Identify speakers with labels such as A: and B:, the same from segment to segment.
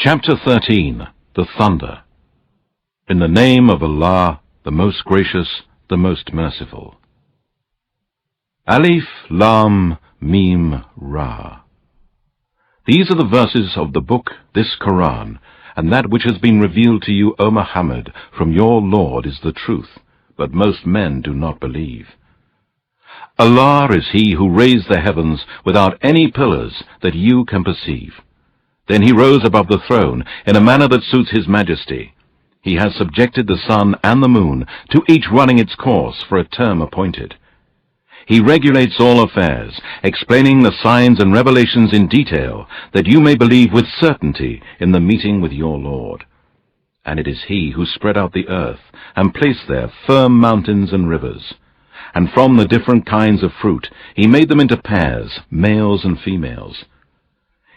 A: Chapter 13. The Thunder. In the name of Allah, the most gracious, the most merciful. Alif, Lam, Mim, Ra. These are the verses of the book, this Quran, and that which has been revealed to you, O Muhammad, from your Lord is the truth, but most men do not believe. Allah is He who raised the heavens without any pillars that you can perceive. Then He rose above the throne in a manner that suits His majesty. He has subjected the sun and the moon, to each running its course for a term appointed. He regulates all affairs, explaining the signs and revelations in detail, that you may believe with certainty in the meeting with your Lord. And it is He who spread out the earth, and placed there firm mountains and rivers. And from the different kinds of fruit He made them into pairs, males and females.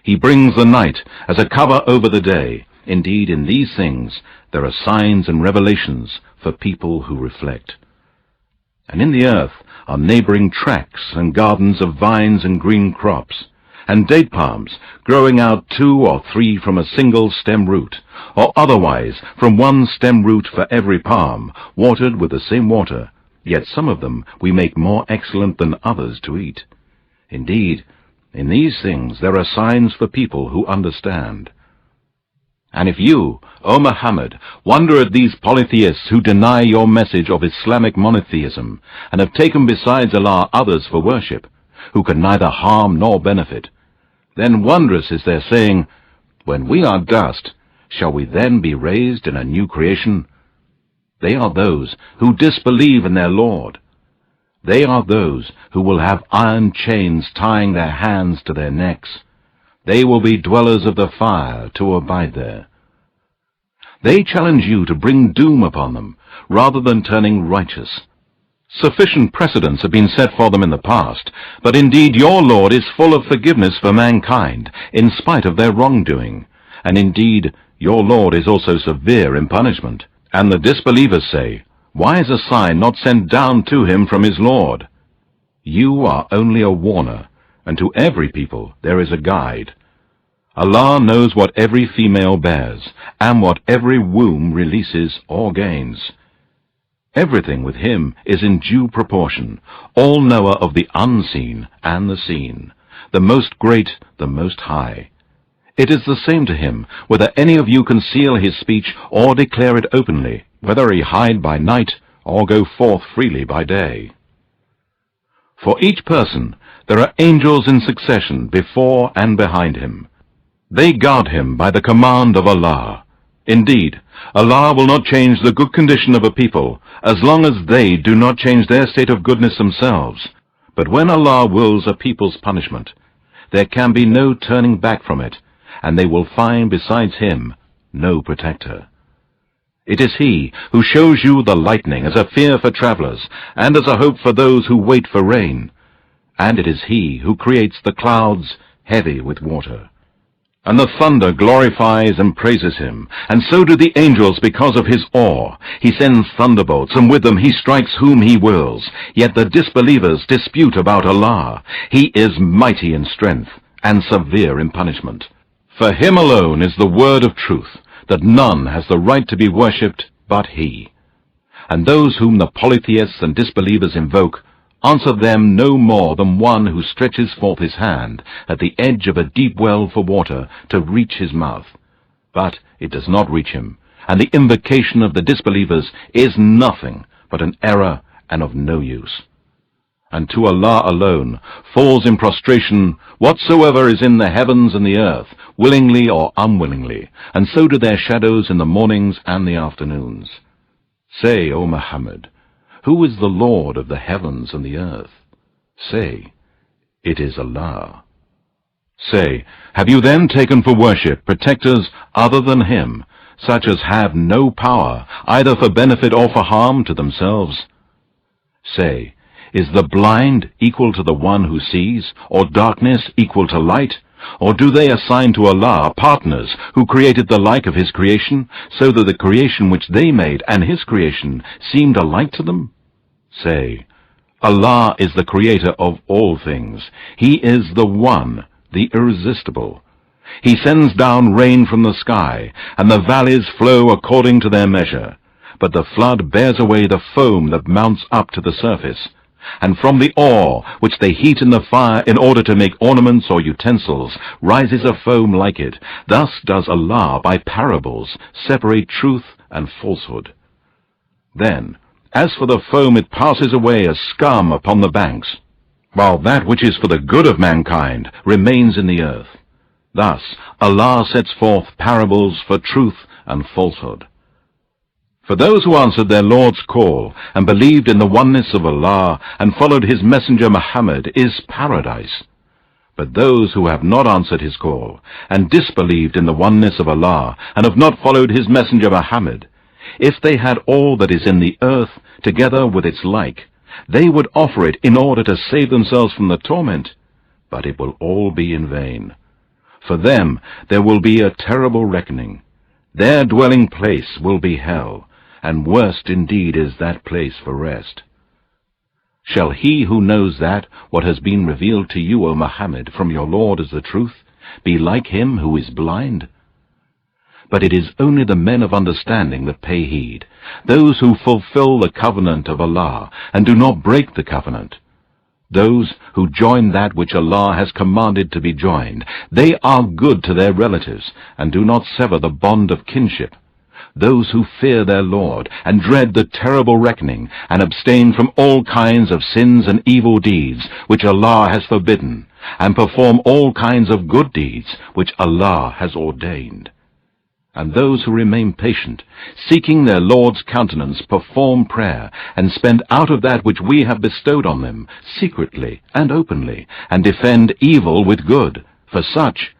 A: He brings the night as a cover over the day. Indeed, in these things there are signs and revelations for people who reflect. And in the earth are neighboring tracts and gardens of vines and green crops, and date palms growing out 2 or 3 from a single stem root, or otherwise from one stem root for every palm, watered with the same water, yet some of them we make more excellent than others to eat. Indeed, in these things there are signs for people who understand. And if you, O Muhammad, wonder at these polytheists who deny your message of Islamic monotheism, and have taken besides Allah others for worship, who can neither harm nor benefit, then wondrous is their saying, when we are dust, shall we then be raised in a new creation? They are those who disbelieve in their Lord. They are those who will have iron chains tying their hands to their necks. They will be dwellers of the fire to abide there. They challenge you to bring doom upon them, rather than turning righteous. Sufficient precedents have been set for them in the past, but indeed your Lord is full of forgiveness for mankind, in spite of their wrongdoing. And indeed your Lord is also severe in punishment. And the disbelievers say, why is a sign not sent down to him from his Lord? You are only a warner, and to every people there is a guide. Allah knows what every female bears, and what every womb releases or gains. Everything with Him is in due proportion, all knower of the unseen and the seen, the most great, the most high. It is the same to Him whether any of you conceal His speech or declare it openly, whether He hide by night or go forth freely by day. For each person there are angels in succession before and behind him. They guard him by the command of Allah. Indeed, Allah will not change the good condition of a people as long as they do not change their state of goodness themselves. But when Allah wills a people's punishment, there can be no turning back from it, and they will find besides Him no protector. It is He who shows you the lightning as a fear for travelers, and as a hope for those who wait for rain. And it is He who creates the clouds heavy with water. And the thunder glorifies and praises Him, and so do the angels because of His awe. He sends thunderbolts, and with them He strikes whom He wills. Yet the disbelievers dispute about Allah. He is mighty in strength, and severe in punishment. For Him alone is the word of truth, that none has the right to be worshipped but He. And those whom the polytheists and disbelievers invoke answer them no more than one who stretches forth his hand at the edge of a deep well for water to reach his mouth. But it does not reach him, and the invocation of the disbelievers is nothing but an error and of no use. And to Allah alone falls in prostration whatsoever is in the heavens and the earth, willingly or unwillingly, and so do their shadows in the mornings and the afternoons. Say, O Muhammad, who is the Lord of the heavens and the earth? Say, it is Allah. Say, have you then taken for worship protectors other than Him, such as have no power, either for benefit or for harm to themselves? Say, is the blind equal to the one who sees, or darkness equal to light? Or do they assign to Allah partners who created the like of His creation, so that the creation which they made and His creation seemed alike to them? Say, Allah is the creator of all things. He is the One, the irresistible. He sends down rain from the sky, and the valleys flow according to their measure. But the flood bears away the foam that mounts up to the surface. And from the ore, which they heat in the fire in order to make ornaments or utensils, rises a foam like it. Thus does Allah by parables separate truth and falsehood. Then, as for the foam, it passes away as scum upon the banks, while that which is for the good of mankind remains in the earth. Thus Allah sets forth parables for truth and falsehood. For those who answered their Lord's call and believed in the oneness of Allah and followed His messenger Muhammad is paradise. But those who have not answered His call and disbelieved in the oneness of Allah and have not followed His messenger Muhammad, if they had all that is in the earth together with its like, they would offer it in order to save themselves from the torment, but it will all be in vain. For them there will be a terrible reckoning. Their dwelling place will be hell, and worst indeed is that place for rest. Shall he who knows that what has been revealed to you, O Muhammad, from your Lord as the truth, be like him who is blind? But it is only the men of understanding that pay heed, those who fulfill the covenant of Allah and do not break the covenant. Those who join that which Allah has commanded to be joined, they are good to their relatives and do not sever the bond of kinship. Those who fear their Lord and dread the terrible reckoning and abstain from all kinds of sins and evil deeds which Allah has forbidden, and perform all kinds of good deeds which Allah has ordained. And those who remain patient, seeking their Lord's countenance, perform prayer, and spend out of that which we have bestowed on them, secretly and openly, and defend evil with good. For such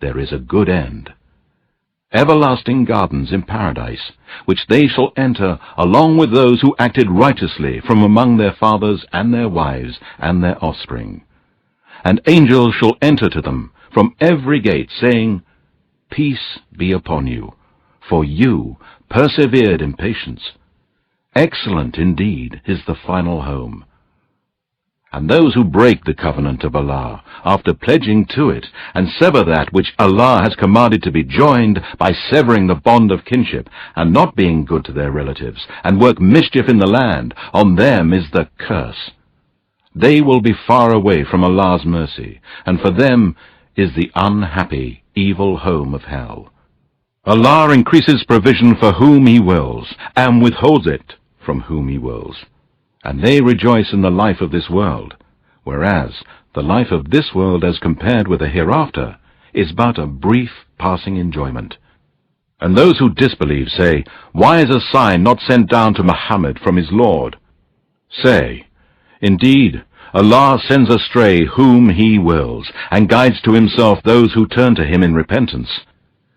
A: there is a good end. Everlasting gardens in paradise, which they shall enter along with those who acted righteously from among their fathers and their wives and their offspring. And angels shall enter to them from every gate, saying, Peace be upon you, for you persevered in patience. Excellent indeed is the final home. And those who break the covenant of Allah, after pledging to it, and sever that which Allah has commanded to be joined by severing the bond of kinship, and not being good to their relatives, and work mischief in the land, on them is the curse. They will be far away from Allah's mercy, and for them is the unhappy, evil home of hell. Allah increases provision for whom He wills, and withholds it from whom He wills. And they rejoice in the life of this world, whereas the life of this world as compared with the hereafter is but a brief passing enjoyment. And those who disbelieve say, Why is a sign not sent down to Muhammad from his Lord? Say, Indeed, Allah sends astray whom He wills, and guides to Himself those who turn to Him in repentance.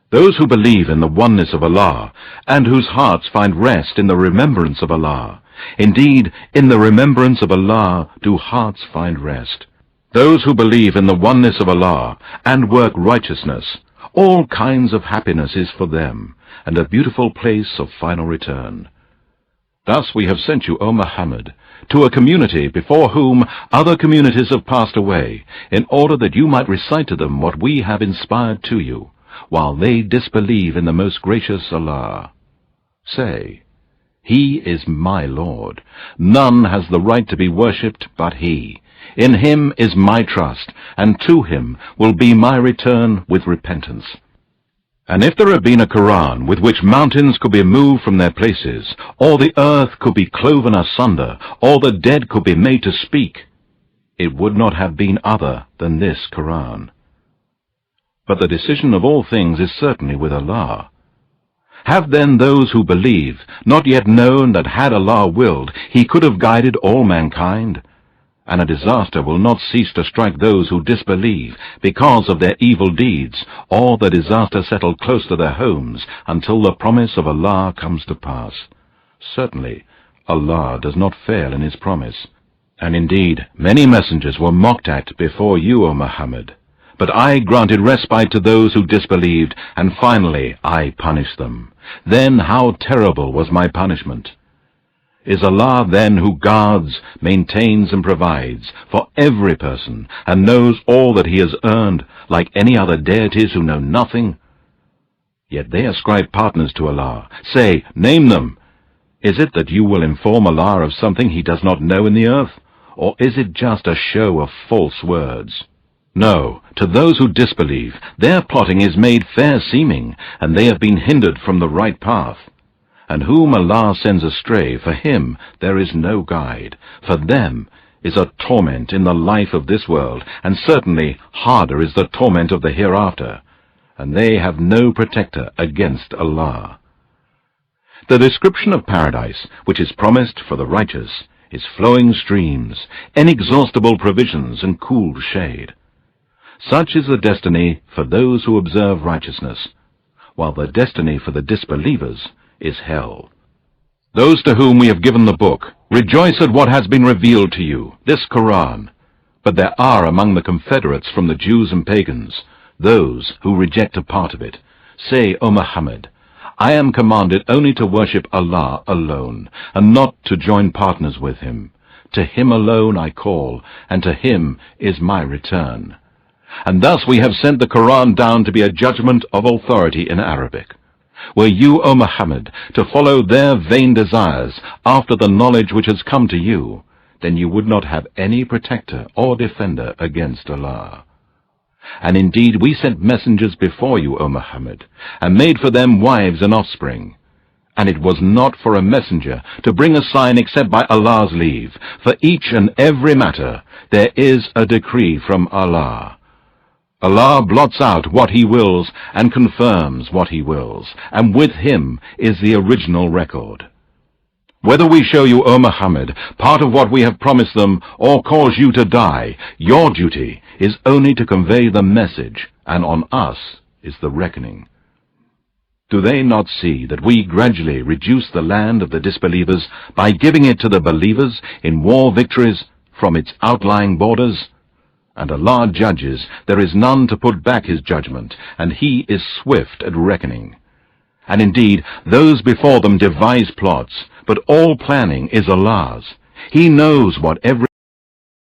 A: Those who believe in the oneness of Allah, and whose hearts find rest in the remembrance of Allah. Indeed, in the remembrance of Allah do hearts find rest. Those who believe in the oneness of Allah, and work righteousness, all kinds of happiness is for them, and a beautiful place of final return. Thus we have sent you, O Muhammad, to a community before whom other communities have passed away, in order that you might recite to them what we have inspired to you, while they disbelieve in the most gracious Allah. Say, He is my Lord. None has the right to be worshipped but He. In Him is my trust, and to Him will be my return with repentance. And if there had been a Quran with which mountains could be moved from their places, or the earth could be cloven asunder, or the dead could be made to speak, it would not have been other than this Quran. But the decision of all things is certainly with Allah. Have then those who believe not yet known that had Allah willed, He could have guided all mankind? And a disaster will not cease to strike those who disbelieve because of their evil deeds, or the disaster settle close to their homes until the promise of Allah comes to pass. Certainly, Allah does not fail in His promise. And indeed, many messengers were mocked at before you, O Muhammad. But I granted respite to those who disbelieved, and finally I punished them. Then how terrible was my punishment! Is Allah then who guards, maintains and provides for every person and knows all that he has earned, like any other deities who know nothing? Yet they ascribe partners to Allah. Say, name them. Is it that you will inform Allah of something he does not know in the earth? Or is it just a show of false words? No, to those who disbelieve, their plotting is made fair seeming, and they have been hindered from the right path. And whom Allah sends astray, for him there is no guide. For them is a torment in the life of this world, and certainly harder is the torment of the hereafter. And they have no protector against Allah. The description of paradise, which is promised for the righteous, is flowing streams, inexhaustible provisions, and cool shade. Such is the destiny for those who observe righteousness, while the destiny for the disbelievers is hell. Those to whom we have given the book, rejoice at what has been revealed to you, this Quran. But there are among the confederates from the Jews and pagans, those who reject a part of it. Say, O Muhammad, I am commanded only to worship Allah alone, and not to join partners with him. To him alone I call, and to him is my return. And thus we have sent the Quran down to be a judgment of authority in Arabic. Were you, O Muhammad, to follow their vain desires after the knowledge which has come to you, then you would not have any protector or defender against Allah. And indeed we sent messengers before you, O Muhammad, and made for them wives and offspring. And it was not for a messenger to bring a sign except by Allah's leave. For each and every matter there is a decree from Allah. Allah blots out what he wills and confirms what he wills, and with him is the original record. Whether we show you, O Muhammad, part of what we have promised them, or cause you to die, your duty is only to convey the message, and on us is the reckoning. Do they not see that we gradually reduce the land of the disbelievers by giving it to the believers in war victories from its outlying borders? And Allah judges, there is none to put back his judgment, and he is swift at reckoning. And indeed, those before them devise plots, but all planning is Allah's. He knows what every